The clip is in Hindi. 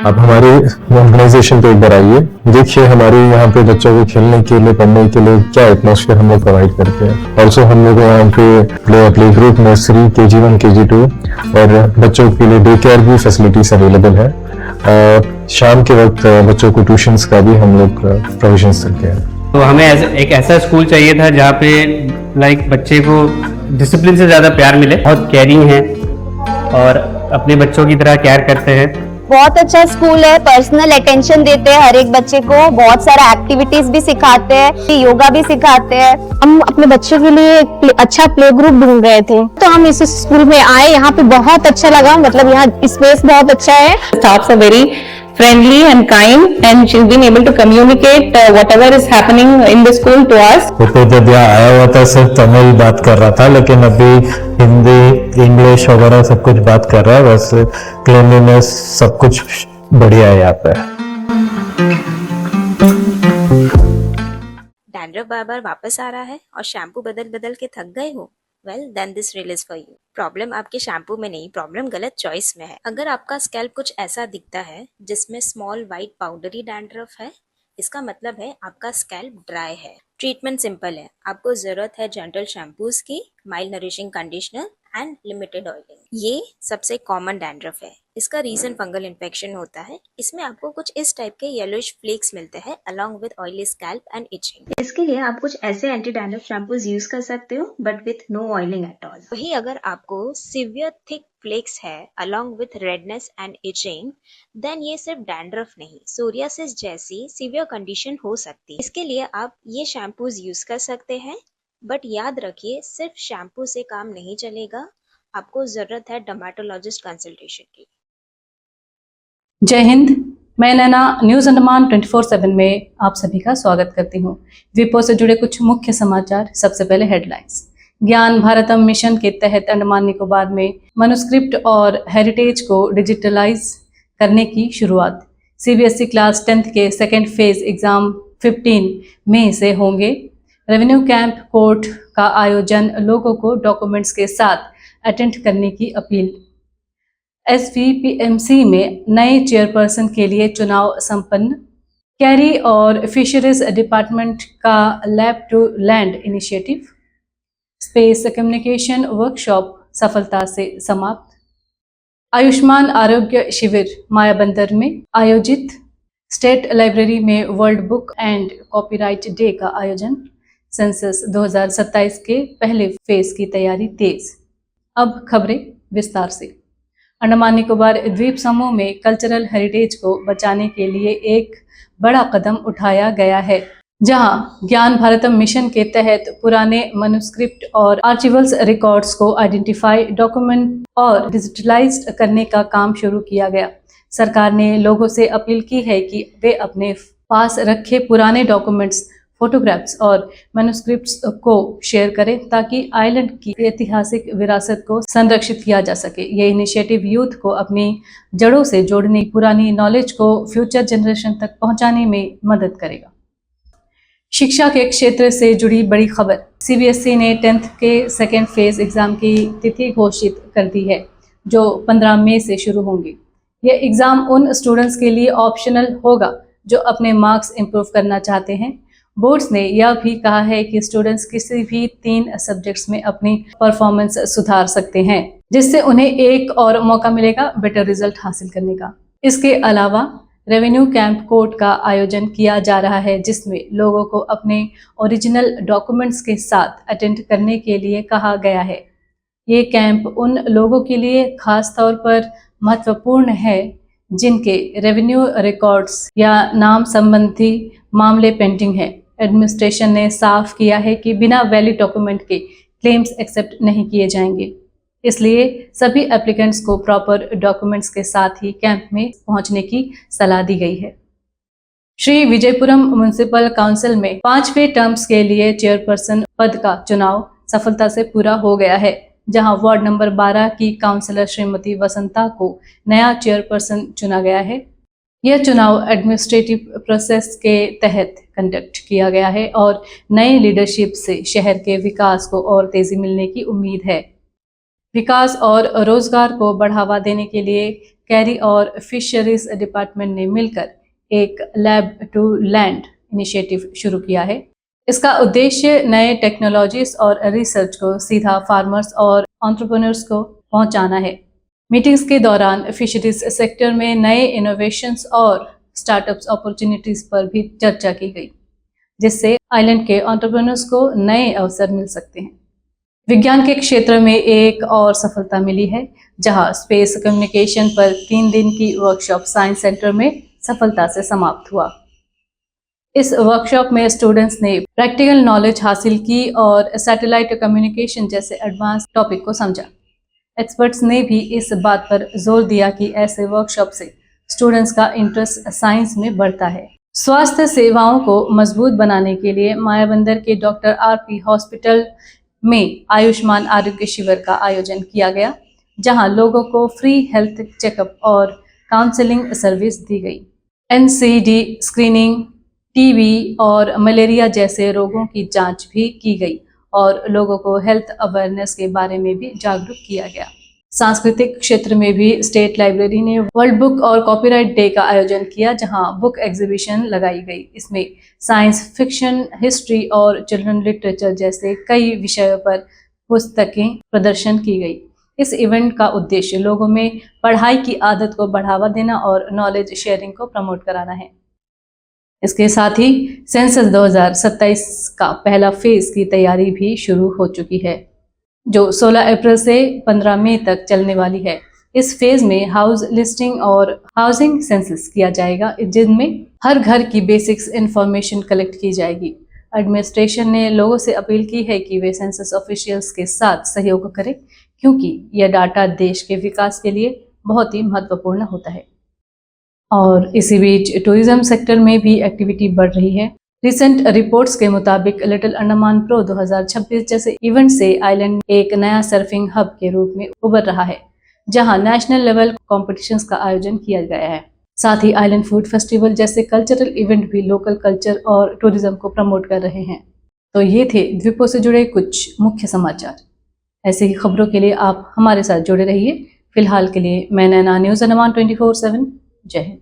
आप हमारे ऑर्गेनाइजेशन पे एक बार आइए, देखिए हमारे यहाँ पे बच्चों को खेलने के लिए, पढ़ने के लिए क्या एटमॉस्फेयर हम लोग प्रोवाइड करते हैं। ऑल्सो हम लोग यहाँ पे play group, nursery, KG1, KG2 और बच्चों के लिए डे केयर भी फैसिलिटीज अवेलेबल है। शाम के वक्त बच्चों को ट्यूशंस का भी हम लोग प्रोविजंस करते हैं। तो हमें एक ऐसा स्कूल चाहिए था जहाँ पे बच्चे को डिसिप्लिन से ज़्यादा प्यार मिले, बहुत केयरिंग है और अपने बच्चों की तरह केयर करते हैं। बहुत अच्छा स्कूल है, पर्सनल अटेंशन देते हैं हर एक बच्चे को, बहुत सारा एक्टिविटीज भी सिखाते हैं, योगा भी सिखाते हैं। हम अपने बच्चे के लिए एक अच्छा प्ले ग्रुप ढूंढ रहे थे, तो हम इस स्कूल में आए। यहाँ पे बहुत अच्छा लगा, मतलब यहाँ स्पेस बहुत अच्छा है। Staffs are very friendly and kind, and she's been able to communicate whatever is happening in the school to us. तो जब यहाँ आया हुआ था सिर्फ तमिल बात कर रहा था, लेकिन अभी हिंदी, इंग्लिश वगैरह सब कुछ बात कर रहा है। बस क्लीनलीनेस सब कुछ बढ़िया है यहाँ पे। डैंड्रफ बार बार वापस आ रहा है और शैम्पू बदल बदल के थक गए हो? Well then this reel is for you. Problem आपके शैम्पू में नहीं, प्रॉब्लम गलत चॉइस में है। अगर आपका स्कैल्प कुछ ऐसा दिखता है जिसमें स्मॉल वाइट पाउडरी डैंड्रफ है, इसका मतलब है आपका स्कैल्प ड्राई है। ट्रीटमेंट सिंपल है, आपको जरूरत है जेंटल शैम्पूज की, mild nourishing conditioner and limited oiling. ये सबसे कॉमन डैंड्रफ है। इसका रीजन फंगल इन्फेक्शन होता है। इसमें आपको कुछ इस टाइप के येलोइश फ्लेक्स मिलते हैं along with oily scalp and itching. इसके लिए आप कुछ ऐसे एंटी डैंड्रफ शैम्पूज यूज कर सकते हो, but with no oiling at all. वही अगर आपको सिवियर थिक फ्लेक्स है along with redness and itching, then ये सिर्फ डैंड्रफ नहीं, सोरियासिस जैसी सिवियर कंडीशन हो सकती है। इसके लिए आप ये शैम्पूज यूज कर सकते हैं, बट याद रखिए सिर्फ शैम्पू से काम नहीं चलेगा, आपको जरूरत है डर्मेटोलॉजिस्ट कंसल्टेशन की। जय हिंद, मैं नैना न्यूज़ अंडमान 24/7 में आप सभी का स्वागत करती हूँ। विपो से जुड़े कुछ मुख्य समाचार। सबसे पहले हेडलाइंस। ज्ञान भारतम मिशन के तहत अंडमान निकोबार में मनुस्क्रिप्ट और हेरिटेज को डिजिटलाइज करने की शुरुआत। CBSE क्लास 10th के सेकेंड फेज एग्जाम 15 मई से होंगे। रेवेन्यू कैंप कोर्ट का आयोजन, लोगों को डॉक्यूमेंट्स के साथ अटेंड करने की अपील। SVPMC में नए चेयरपर्सन के लिए चुनाव संपन्न। कैरी और फिशरीज डिपार्टमेंट का lab to land initiative. Space communication workshop सफलता से समाप्त। आयुष्मान आरोग्य शिविर मायाबंदर में आयोजित। स्टेट लाइब्रेरी में world book and copyright day का आयोजन। सेंसस 2027 के पहले फेज की तैयारी तेज। अब खबरें विस्तार से। अंडमान निकोबार द्वीप समूह में कल्चरल हेरिटेज को बचाने के लिए एक बड़ा कदम उठाया गया है, जहां ज्ञान भारतम मिशन के तहत पुराने मनुस्क्रिप्ट और आर्चिवल्स रिकॉर्ड्स को आइडेंटिफाई, डॉक्यूमेंट और डिजिटलाइज करने का काम शुरू किया गया। सरकार ने लोगों से अपील की है कि वे अपने पास रखे पुराने डॉक्यूमेंट्स, फोटोग्राफ्स और मैन्युस्क्रिप्ट्स को शेयर करें, ताकि आइलैंड की ऐतिहासिक विरासत को संरक्षित किया जा सके। ये इनिशिएटिव यूथ को अपनी जड़ों से जोड़ने, पुरानी नॉलेज को फ्यूचर जनरेशन तक पहुंचाने में मदद करेगा। शिक्षा के क्षेत्र से जुड़ी बड़ी खबर। CBSE ने 10th के सेकेंड फेज एग्जाम की तिथि घोषित कर दी है, जो 15 मई से शुरू होंगी। ये एग्जाम उन स्टूडेंट्स के लिए ऑप्शनल होगा जो अपने मार्क्स इंप्रूव करना चाहते हैं। बोर्ड्स ने यह भी कहा है कि स्टूडेंट्स किसी भी 3 सब्जेक्ट्स में अपनी परफॉर्मेंस सुधार सकते हैं, जिससे उन्हें एक और मौका मिलेगा बेटर रिजल्ट हासिल करने का। इसके अलावा रेवेन्यू कैंप कोर्ट का आयोजन किया जा रहा है, जिसमें लोगों को अपने ओरिजिनल डॉक्यूमेंट्स के साथ अटेंड करने के लिए कहा गया है। ये कैंप उन लोगों के लिए खास तौर पर महत्वपूर्ण है जिनके रेवेन्यू रिकॉर्ड्स या नाम संबंधी मामले पेंडिंग है। एडमिनिस्ट्रेशन ने साफ किया है कि बिना वैलिड डॉक्यूमेंट के क्लेम्स एक्सेप्ट नहीं किए जाएंगे, इसलिए सभी एप्लीकेंट्स को प्रॉपर डॉक्यूमेंट्स के साथ ही कैंप में पहुंचने की सलाह दी गई है। श्री विजयपुरम म्युनिसिपल काउंसिल में 5वें टर्म्स के लिए चेयरपर्सन पद का चुनाव सफलता से पूरा हो गया है, जहां वार्ड नंबर 12 की काउंसलर श्रीमती वसंता को नया चेयरपर्सन चुना गया है। यह चुनाव एडमिनिस्ट्रेटिव प्रोसेस के तहत कंडक्ट किया गया है और नई लीडरशिप से शहर के विकास को और तेजी मिलने की उम्मीद है। विकास और रोजगार को बढ़ावा देने के लिए कैरी और फिशरीज डिपार्टमेंट ने मिलकर एक लैब टू लैंड इनिशिएटिव शुरू किया है। इसका उद्देश्य नए टेक्नोलॉजीज और रिसर्च को सीधा फार्मर्स और एंटरप्रेन्योर्स को पहुंचाना है। मीटिंग्स के दौरान फिशरीज सेक्टर में नए इनोवेशंस और स्टार्टअप्स अपॉर्चुनिटीज पर भी चर्चा की गई, जिससे आइलैंड के एंटरप्रेन्योर्स को नए अवसर मिल सकते हैं। विज्ञान के क्षेत्र में एक और सफलता मिली है, जहां स्पेस कम्युनिकेशन पर 3 दिन की वर्कशॉप साइंस सेंटर में सफलता से समाप्त हुआ। इस वर्कशॉप में स्टूडेंट्स ने प्रैक्टिकल नॉलेज हासिल की और सैटेलाइट कम्युनिकेशन जैसे एडवांस टॉपिक को समझा। एक्सपर्ट्स ने भी इस बात पर जोर दिया कि ऐसे वर्कशॉप से स्टूडेंट्स का इंटरेस्ट साइंस में बढ़ता है। स्वास्थ्य सेवाओं को मजबूत बनाने के लिए मायाबंदर के डॉक्टर आरपी हॉस्पिटल में आयुष्मान आरोग्य शिविर का आयोजन किया गया, जहां लोगों को फ्री हेल्थ चेकअप और काउंसलिंग सर्विस दी गई। एनसीडी स्क्रीनिंग, टीबी और मलेरिया जैसे रोगों की जांच भी की गई और लोगों को हेल्थ अवेयरनेस के बारे में भी जागरूक किया गया। सांस्कृतिक क्षेत्र में भी स्टेट लाइब्रेरी ने वर्ल्ड बुक और कॉपीराइट डे का आयोजन किया, जहां बुक एग्जीबिशन लगाई गई। इसमें साइंस फिक्शन, हिस्ट्री और चिल्ड्रन लिटरेचर जैसे कई विषयों पर पुस्तकें प्रदर्शन की गई। इस इवेंट का उद्देश्य लोगों में पढ़ाई की आदत को बढ़ावा देना और नॉलेज शेयरिंग को प्रमोट कराना है। इसके साथ ही सेंसस 2027 का पहला फेज की तैयारी भी शुरू हो चुकी है, जो 16 अप्रैल से 15 मई तक चलने वाली है। इस फेज में हाउस लिस्टिंग और हाउसिंग सेंसस किया जाएगा, जिनमें हर घर की बेसिक्स इंफॉर्मेशन कलेक्ट की जाएगी। एडमिनिस्ट्रेशन ने लोगों से अपील की है कि वे सेंसस ऑफिशियल्स के साथ सहयोग करें, क्योंकि यह डाटा देश के विकास के लिए बहुत ही महत्वपूर्ण होता है। और इसी बीच टूरिज्म सेक्टर में भी एक्टिविटी बढ़ रही है। रिसेंट रिपोर्ट्स के मुताबिक लिटिल अंडमान प्रो 2026 जैसे इवेंट से आइलैंड एक नया सर्फिंग हब के रूप में उभर रहा है, जहां नेशनल लेवल कॉम्पिटिशन्स का आयोजन किया गया है। साथ ही आइलैंड फूड फेस्टिवल जैसे कल्चरल इवेंट भी लोकल कल्चर और टूरिज्म को प्रमोट कर रहे हैं। तो ये थे द्वीपों से जुड़े कुछ मुख्य समाचार। ऐसे ही खबरों के लिए आप हमारे साथ जुड़े रहिए। फिलहाल के लिए मैं नैना, न्यूज़ अंडमान 24/7। जय हिंद।